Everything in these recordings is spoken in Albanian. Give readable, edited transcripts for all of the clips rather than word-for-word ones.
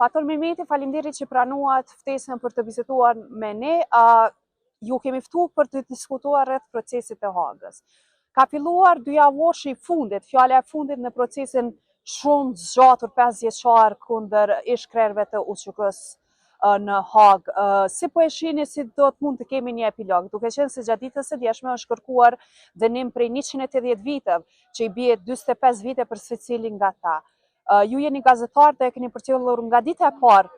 Pator Mehmeti, faleminderit që pranuat ftesën për të biseduar me ne. Ju kemi ftuar për të diskutuar rreth procesit të Hagës. Ka filluar 2 javosh i fundit, fjala e fundit në procesin shumë zgjatur 5 vjeçar kundër ish-krerëve të UÇK-s në Hagë. Si po e shihni si do të mund të kemi një epilog, duke qenë se gjatë ditës së djeshme është kërkuar dënim prej 180 viteve, që i bie 45 vite për secilin nga ta. Ju jeni gazetar dhe keni përcjellur nga dita e parë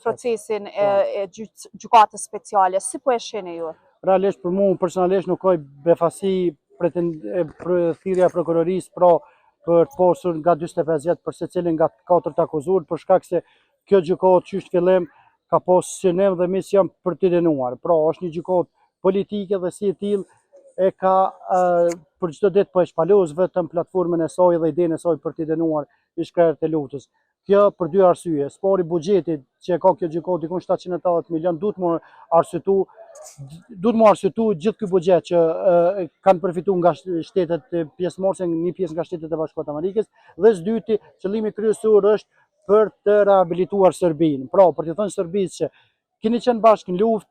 procesin e gjykatës speciale. Si po e shihni ju? Realisht për mua personalisht nuk ka befasi thirrja e prokurorisë për të posur nga 45 vjet për secilin nga 4 akuzuar, për shkak se kjo gjykatë çysh fillim ka pas synim dhe mision për të dënuar. Pra është një gjykatë politike dhe si e tillë e ka për çdo ditë po e shpalos vetëm platformën e saj dhe idenë e saj për të dënuar ish-krerët e lutës. Kjo për 2 arsye. Spari buxhetit që e ka kjo gjykatë dikon 780 milion duhet më arsyetu gjithë ky buxhet që kanë përfituar nga shtetet pjesëmarrëse, një pjesë nga shtetet e Bashkuara të Amerikës, dhe së dyti qëllimi kryesor është për të rehabilituar Serbinë. Pra, për të thënë Serbisë që keni qenë bashkë në luftë,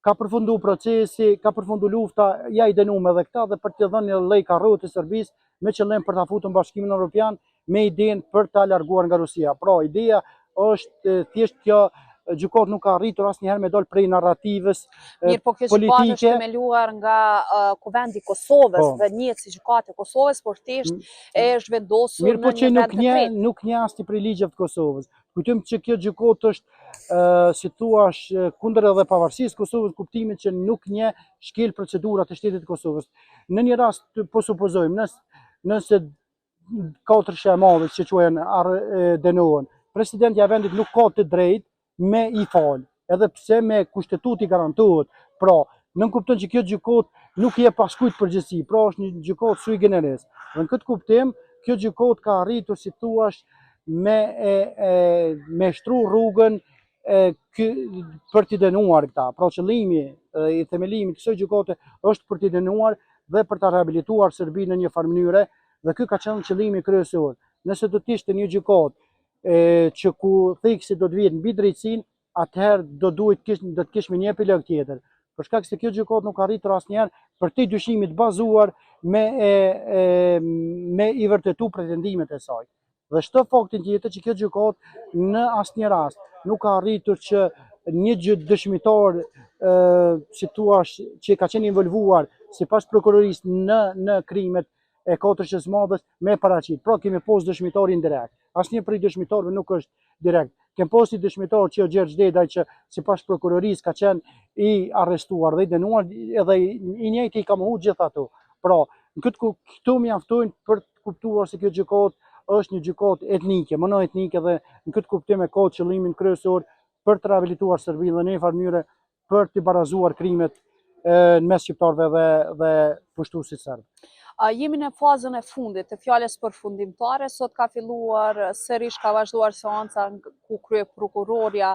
ka përfundu procesi, ka përfundu lufta, ja i dënuam edhe këta dhe për të dhënë një lloj karrote Serbisë me qëllim për ta futur në Bashkimin Evropian me idenë për ta larguar nga Rusia. Pra, ideja është thjesht kjo gjykatë nuk ka arritur asnjëherë me dal prej narrativës politike. Mirë, po kjo gjykatë është themeluar nga Kuvendi i Kosovës dhe njihet si gjykatë e Kosovës, por thjesht e zhvendosur në një vend të tretë. Nuk njeh prej ligjeve të Kosovës. Kujtojmë që kjo gjykatë është si thuash kundër edhe pavarësisë Kosovës, kuptimin që nuk njeh shkel procedurat e shtetit të Kosovës. Në një rast po supozojmë, nëse 4 shemave që quhen dënohen, presidenti i vendit nuk ka të drejtë me i falë, edhe pse me kushtetut i garantohet. Pra, nën kupton që kjo gjykatë nuk jep paskujt përgjegjësi, pra është një gjykatë sui generis. Dhe në këtë kuptim, kjo gjykatë ka arritur si thuash me shtru rrugën për t'i dënuar këta. Pra qëllimi i themelimit të kësaj gjykate është për t'i dënuar dhe për ta rehabilituar Serbinë në një farë mënyre, dhe ky ka qenë qëllimi kryesor. Nëse do të ishte një gjykatë që ku theksi do të vihet mbi drejtësinë, atëherë do të kishme një epilog tjetër. Për shkak se kjo gjykatë nuk ka arritur asnjëherë për të dyshimit bazuar me i vërtetu pretendimet e saj. Dhe shto faktin tjetër që kjo gjykatë në asnjë rast nuk ka arritur që një dëshmitar si thuash që ka qenë involvuar sipas prokurorisë në krimet e 4 Shesmadhës me paraqit. Pra kemi pas dëshmitar indirekt. Asnjë prej dëshmitarëve nuk është direkt. Kem pas një dëshmitar që Gjergj Dedaj që sipas prokurorisë ka qenë i arrestuar dhe i dënuar, edhe i njëjti i ka mohu gjithë ato. Pra, këtu mjaftojnë për të kuptuar se kjo gjykatë është një gjykatë etnike, monoetnike, dhe në këtë kuptim e ka qëllimin kryesor për të rehabilituar Serbinë dhe në një farë mënyre për të barazuar krimet në mes shqiptarëve dhe pushtuesit serb. Jemi në fazën e fundit të fjalës përfundimtare. Sot ka filluar sërish, ka vazhduar seanca ku krye prokurorja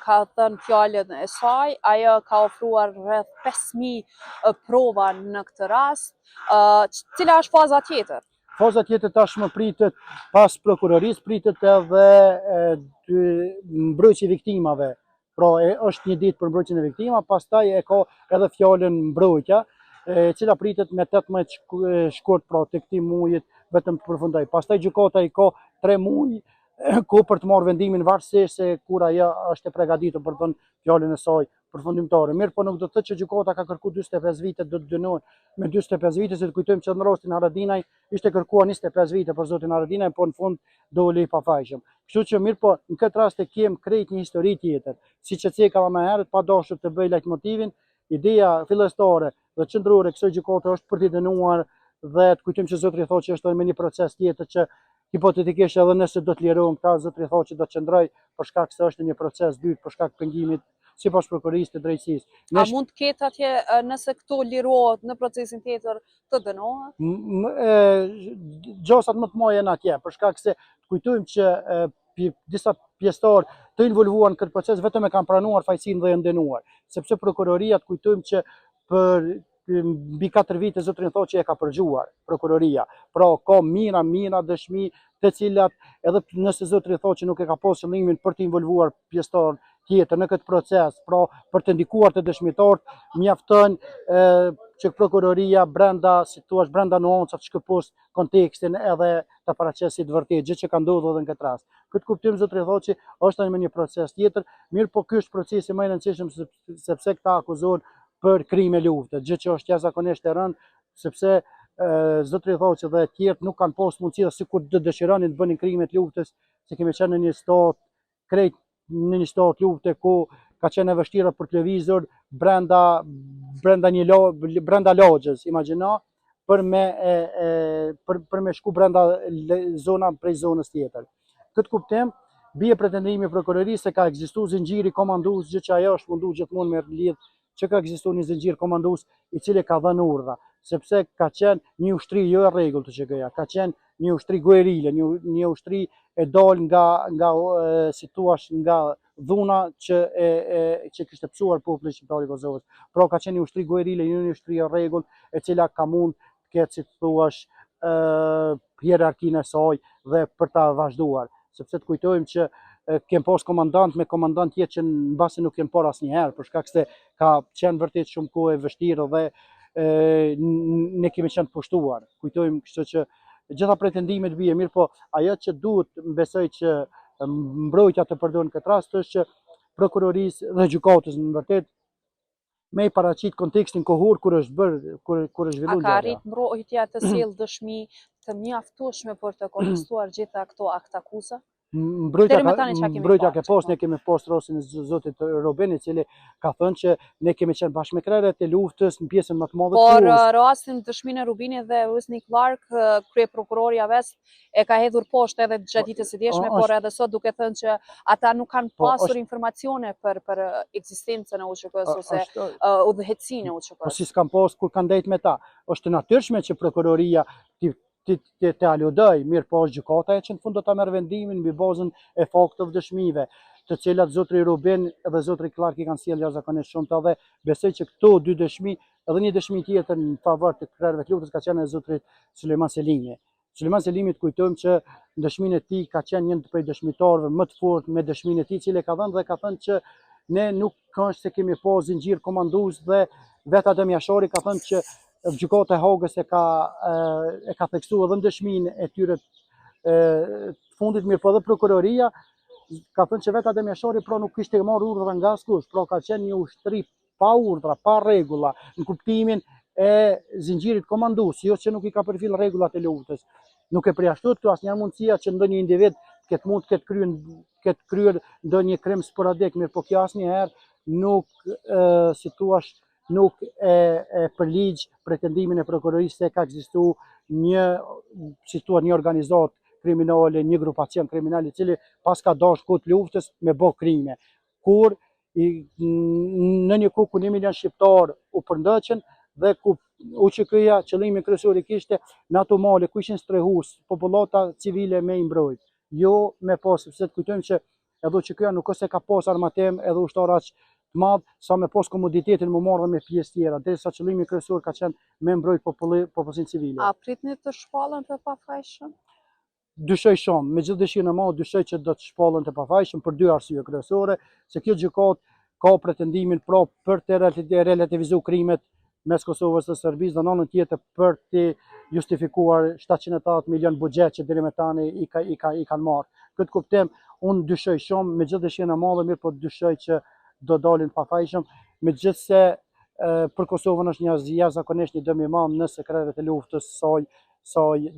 ka thënë fjalën e saj. Ajo ka ofruar rreth 5000 prova në këtë rast. Cila është faza tjetër? Faza tjetër tashmë pritet pas prokurorisë, pritet edhe mbrojtja e viktimave. Pra është një ditë për mbrojtjen e viktimave, pastaj e ka edhe fjalën mbrojtja, e cila pritet me 18 shkurt, pra të këtij muajit vetëm të përfundoj. Pastaj gjykata i ka 3 muaj ku për të marrë vendimin varësisht se kur ajo është e përgatitur për të thënë fjalën e saj përfundimtare. Mirë, po nuk do të thotë që gjykata ka kërkuar 45 vite do të dënohen me 45 vite, se të kujtojmë që në rastin Haradinaj ishte kërkuar 25 vite për zotin Haradinaj, po në fund doli i pafajshëm. Kështu që mirë, po në këtë rast e kem krejt një histori tjetër. Siç e cekava më herët, pa dashur të bëj lajtmotivin, ideja fillestare dhe qendrore e kësaj gjykate është për t'i dënuar, dhe të kujtojmë që zotri thotë që është me një proces tjetër që hipotetikisht edhe nëse do të lirohen këta, zotri thotë që do të qëndroj për shkak se është një proces dytë për shkak pengimit sipas prokurorisë të drejtësisë. A mund të ketë atje nëse këto lirohet në procesin tjetër të dënohet? Gjosat më të mëdha janë atje, për shkak se kujtojmë që disa pjesëtar të involvuar në këtë proces vetëm e kanë pranuar fajësinë dhe janë dënuar, sepse prokuroria të kujtojmë që për mbi 4 vite zotrin thotë që e ka përgjuar prokuroria. Pra ka mira dëshmi të cilat edhe nëse zotri thotë që nuk e ka pas qëllimin për të involvuar pjesëtar tjetër në këtë proces, pra për të ndikuar të dëshmitarët, mjafton që prokuroria brenda, si thua, brenda nuancat shkëpos kontekstin edhe të paraqesit vërtet, gjë që ka ndodhur edhe në këtë rast. Këtë kuptim zotri thotë që është tani me një proces tjetër, mirë po ky është procesi më i rëndësishëm sepse këta akuzohen për krime lufte, gjë që është jashtëzakonisht e rëndë, sepse zotri thotë që dhe tjerë nuk kanë pas mundësi sikur të dëshironin të bënin krime të luftës, se kemi qenë në një stat krejt në një stat lufte ku ka qenë e vështirë për të lëvizur brenda lagjës, imagjino, për me shku brenda prej zonës tjetër. Këtë kuptim, bie pretendimi i prokurorisë se ka ekzistuar zinxhiri komandues, gjë që ajo është mundu gjithmonë me lidh që ka ekzistuar një zinxhir komandues i cili ka dhënë urdhra, sepse ka qenë një ushtri jo e rregullt të QG-ja, ka qenë një ushtri guerile, një ushtri e dal nga si thua, nga dhuna që kishte psuar popullin shqiptar i Kosovës. Pra ka qenë një ushtri guerile, një ushtri e rregullt, e cila ka mund të ketë, si thua, hierarkinë e saj dhe për ta vazhduar, sepse të kujtojmë që kem pas komandant me komandant tjetër që mbasi nuk kem par asnjëherë, për shkak se ka qenë vërtet shumë kohë e vështirë dhe ne kemi qenë pushtuar. Kujtojmë, kështu që gjitha pretendimet bie mirë, po ajo që duhet besoj që mbrojtja të përdorë në këtë rast është që prokurorisë dhe gjykatës në vërtet me i paraqit kontekstin kohor kur është zhvilluar. A ka arrit mbrojtja të sjellë dëshmi të mjaftueshme për të kontestuar gjitha këto aktakuza? Mbrojtja ke pas, ne kemi pas rastin e zotit Robeni, i cili ka thënë që ne kemi qenë bashkëkrerët e luftës në pjesën më të madhe të kohës. Por rastin dëshminë e Rubinit dhe Husni Clark, kryeprokurori Avest e ka hedhur poshtë edhe gjatë ditës së djeshme, por edhe sot duke thënë që ata nuk kanë pasur informacione për ekzistencën e UÇK-s ose udhëhecinë e UÇK-s. Po si s'kan pas kur kanë ndajt me ta. Është natyrshme që prokuroria të aludoj, mirë po është gjykata që në fund do ta merr vendimin mbi bazën e fakteve dëshmive, të cilat zotri Rubin dhe zotri Clark i kanë sjellë jashtëzakonisht shumë të, dhe besoj që këto dy dëshmi, edhe një dëshmi tjetër në favor të krerëve të luftës ka qenë e zotrit Sulejman Selimi. Sulejman Selimi, të kujtojmë që në dëshminë e tij ka qenë një prej dëshmitarëve më të fortë me dëshminë e tij, cili ka dhënë dhe ka thënë që ne nuk është se kemi pas zinxhir komandues, dhe vetë Adem Jashari ka thënë që gjykata e Hagës e ka theksuar edhe në dëshminë e tyre të fundit, mirë po edhe prokuroria ka thënë që vetë Adem Jashari pra nuk kishte marrë urdhra nga askush, pra ka qenë një ushtri pa urdhra, pa rregulla, në kuptimin e zinxhirit komandues, jo që nuk i ka përfil rregullat e luftës. Nuk e përjashtot këtu asnjëherë mundësia që ndonjë individ të ketë kryer ndonjë krim sporadik, mirë po kjo asnjëherë nuk, si thua, nuk e përligj pretendimin e prokurorisë se ka ekzistuar një organizatë kriminale, një grupacion kriminal i cili pas ka dashur kohë luftës me bë krime. Kur në një kohë ku 1 milion shqiptar u përndoqën dhe ku UÇK-ja qëllimi kryesor i kishte në ato male ku ishin strehues popullata civile me i mbrojt. Jo me pas, sepse të kujtojmë që edhe UÇK-ja nuk është se ka pas armatim edhe ushtar aq të madh sa me pas komoditetin më marrë me pjesë tjera, derisa qëllimi kryesor ka qenë me mbrojt popullsinë civile. A pritni të shpallen të pafajshëm? Dyshoj shumë, me gjithë dëshirën e madhe dyshoj që do të shpallen të pafajshëm për 2 arsye kryesore, se kjo gjykatë ka pretendimin pra për të relativizuar krimet mes Kosovës dhe Serbisë, dhe në anën tjetër për të justifikuar 780 milion buxhet që deri më tani i kanë marrë. Këtë kuptim unë dyshoj shumë, me gjithë dëshirën e madhe, mirë po dyshoj që do dalin pafajshëm, megjithse për Kosovën është një jashtëzakonisht një dëm i madh nëse krerët e luftës saj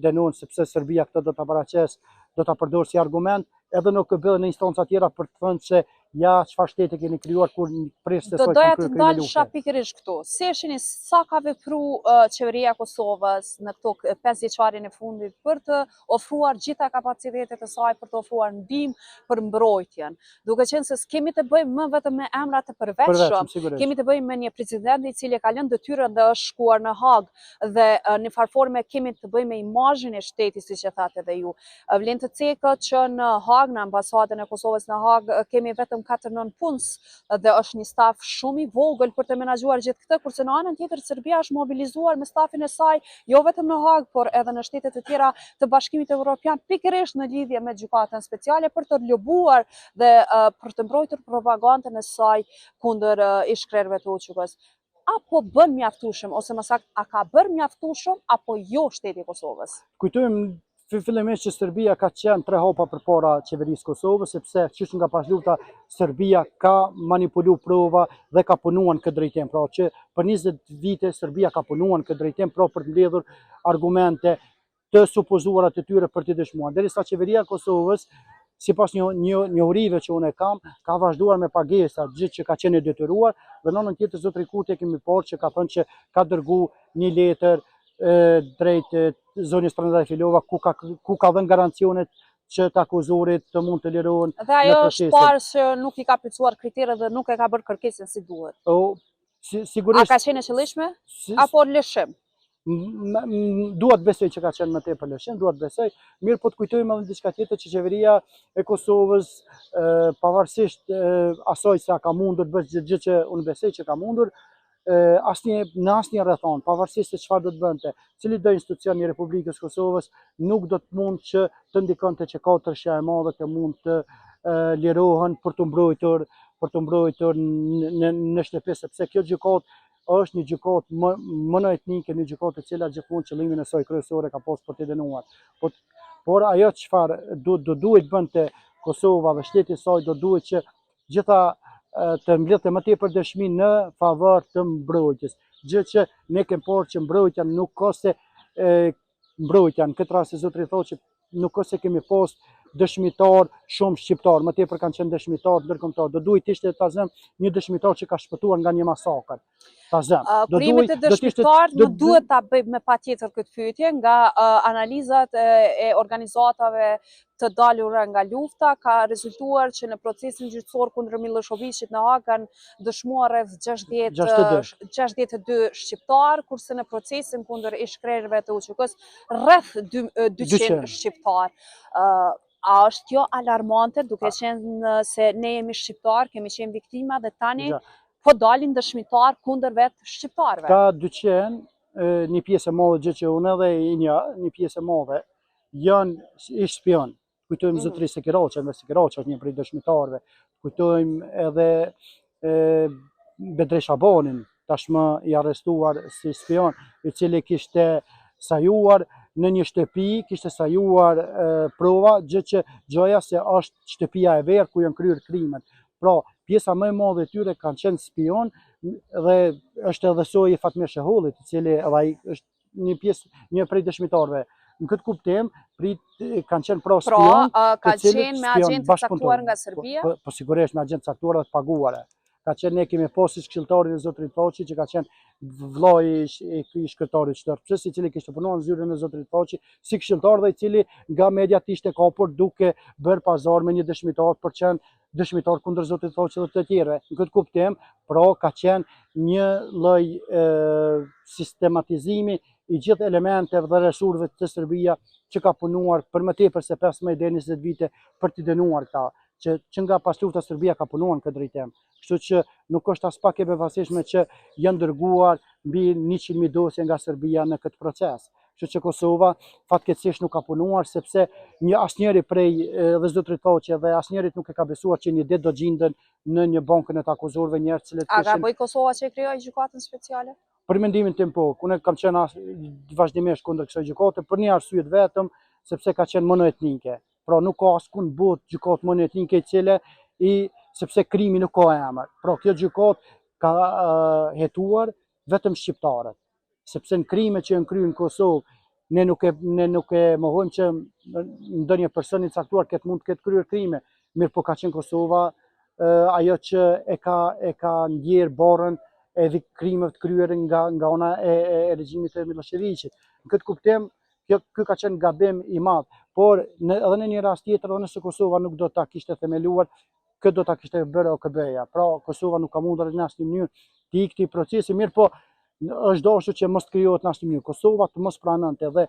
denojnë, sepse Serbia këtë do ta paraqes, do ta përdorë si argument, edhe nuk bëhet në instanca tjera për të thënë se ja çfarë shteti keni krijuar kur priste soi. Do doja të ndalësha pikërisht këtu. Si e shihni sa ka vepruar qeveria e Kosovës në këto 5 vjeçarin e fundit për të ofruar gjitha kapacitetet e saj për të ofruar ndihmë për mbrojtjen. Duke qenë se kemi të bëjmë më vetëm me emra të përvetshëm, kemi të bëjmë me një president i cili ka lënë detyrën dhe është shkuar në Hagë, dhe në farforme kemi të bëjmë me imazhin e shtetit, siç e thatë edhe ju. Vlen të cekët që në Hagë, në ambasadën e Kosovës në Hagë, kemi vetëm vetëm 4-9 punës dhe është një staf shumë i vogël për të menaxhuar gjithë këtë, kurse në anën tjetër Serbia është mobilizuar me stafin e saj, jo vetëm në Hag, por edhe në shtetet e tjera të Bashkimit Evropian, pikërisht në lidhje me gjykatën speciale për të lobuar dhe për të mbrojtur propagandën e saj kundër ish-krerëve të UÇK-s. Apo bën mjaftueshëm, ose më saktë, a ka bërë mjaftueshëm apo jo shteti i Kosovës? Kujtojmë fillimisht që Serbia ka qenë 3 hapa përpara qeverisë Kosovës, sepse qysh nga pas lufta Serbia ka manipulu prova dhe ka punuar në këtë drejtim. Pra që për 20 vite Serbia ka punuar në këtë drejtim pra për të mbledhur argumente të supozuara të tyre për të dëshmuar. Derisa qeveria e Kosovës, sipas njohurive që unë kam, ka vazhduar me pagesa gjithë që ka qenë e detyruar, dhe në anën tjetër zotëri Kurti kemi parë që ka thënë që ka dërgu një letër drejt zonjës Prandaj Filova ku ka dhënë garancionet që të akuzuarit të mund të lirohen në procesin. Dhe ajo është parë që nuk i ka plotësuar kriteret dhe nuk e ka bërë kërkesën si duhet. Sigurisht. A ka qenë e qëllishme apo lëshim? Duhet besoj që ka qenë më tepër lëshim, duhet besoj. Mirë, po të kujtojmë edhe diçka tjetër që qeveria e Kosovës, pavarësisht asaj se ka mundur të bëjë gjithë që unë besoj që ka mundur, në asnjë rrethon, pavarësisht se çfarë do të bënte, cili do institucion i Republikës Kosovës nuk do të mund që të ndikonte që katërsha e madhe të mund të lirohen për të mbrojtur në shtëpi, sepse kjo gjykatë është një gjykatë monoetnike, një gjykatë e cila gjithmonë qëllimin e saj kryesor ka pasur për të dënuar. Por ajo çfarë duhet bënte Kosova dhe shteti i saj do duhet që gjitha të mbledhte më tepër dëshmi në favor të mbrojtjes. Gjë që ne kemi parë që mbrojtja nuk ka se mbrojtja në këtë rast zotëri thotë që nuk ka se kemi pas dëshmitar shumë shqiptar, më tepër kanë qenë dëshmitar ndërkombëtar. Do duhet ishte tazëm një dëshmitar që ka shpëtuar nga një masakër. Tazëm. Kur jemi të dëshmitar, nuk duhet ta bëjmë me patjetër këtë pyetje, nga analizat e organizatave të dalura nga lufta ka rezultuar që në procesin gjyqësor kundër Miloševićit në Hag kanë dëshmuar rreth 62 shqiptar, kurse në procesin kundër ish-krerëve të UÇK-s rreth 200 shqiptar. A është kjo alarmante, duke qenë se ne jemi shqiptar, kemi qenë viktima dhe tani po dalin dëshmitar kundër vetë shqiptarëve? Ka 200, një pjesë e madhe, gjë që unë edhe i një pjesë e madhe janë ish spion. Kujtojmë zotëri Sekiraçi, Sekiraçi është një prej dëshmitarëve. Kujtojmë edhe Bedre Shabanin, tashmë i arrestuar si spion, i cili kishte sajuar në një shtëpi, kishte sajuar prova, gjë që gjoja se është shtëpia e verë ku janë kryer krimet. Pra, pjesa më e madhe e tyre kanë qenë spion dhe është edhe soji Fatmir Shehollit, i cili është një prej dëshmitarëve. Në këtë kuptim, kanë qenë pra spion. Pra, ka qenë me agjentë të caktuar nga Serbia? Po sigurisht me agjentë të caktuar dhe të paguara. Ka qenë, ne kemi pasur këshilltarin e zotërit Thaçi, që ka qenë vllai i shkërtarit Shtërpçës, i cili kishte punuar në zyrën e zotërit Thaçi si këshilltar dhe i cili nga mediat ishte kapur duke bërë pazar me një dëshmitar për qenë dëshmitar kundër zotërit Thaçi dhe të tjerëve. Në këtë kuptim, pra ka qenë një lloj sistematizimi i gjithë elementeve dhe resurseve të Serbia që ka punuar për më tepër se 15 deri 20 vite për të dënuar këta, që nga pas lufta Serbia ka punuar në këtë drejtim. Kështu që nuk është as pak e befasishme që janë dërguar mbi 100.000 dosje nga Serbia në këtë proces. Kështu që Kosova fatkeqësisht nuk ka punuar, sepse asnjëri prej dhe zotërit Thaçi dhe asnjërit nuk e ka besuar që një ditë do gjinden në një bankën e të akuzuarve njerëz që A ka bëj Kosova që e krijoi gjykatën speciale? Për mendimin tim po, unë kam qenë vazhdimisht kundër kësaj gjykate për një arsye vetëm, sepse ka qenë monoetnike. Pra nuk ka askund botë gjykatë monoetnike sepse krimi nuk ka emër. Pra kjo gjykatë ka hetuar vetëm shqiptarët, sepse në krimet që janë kryer në Kosovë, ne nuk e mohojmë që ndonjë person i caktuar mund të ketë kryer krime, mirë po ka qenë Kosova ajo që e ka ndjerë barrën e krimeve të kryer nga ona e regjimit të Miloševićit. Në këtë kuptim, ky ka qenë gabim i madh, por edhe në një rast tjetër, edhe nëse Kosova nuk do ta kishte themeluar, këtë do ta kishte bërë OKB-ja. Pra Kosova nuk ka mundur në asnjë mënyrë të ikë këtij procesi, mirë po është dashur që mos krijohet në asnjë mënyrë. Kosova të mos pranonte dhe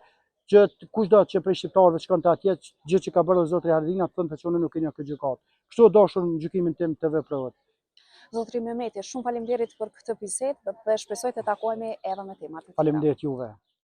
që kushdo që prej shqiptarëve shkon te atje, gjë që ka bërë zotri Hardina, thonë që unë nuk e njoh këtë gjykatë. Kështu dashur në gjykimin tim të veprohet. Zotri Mehmeti, shumë faleminderit për këtë bisedë dhe shpresoj të takohemi edhe me tema të tjera. Faleminderit juve.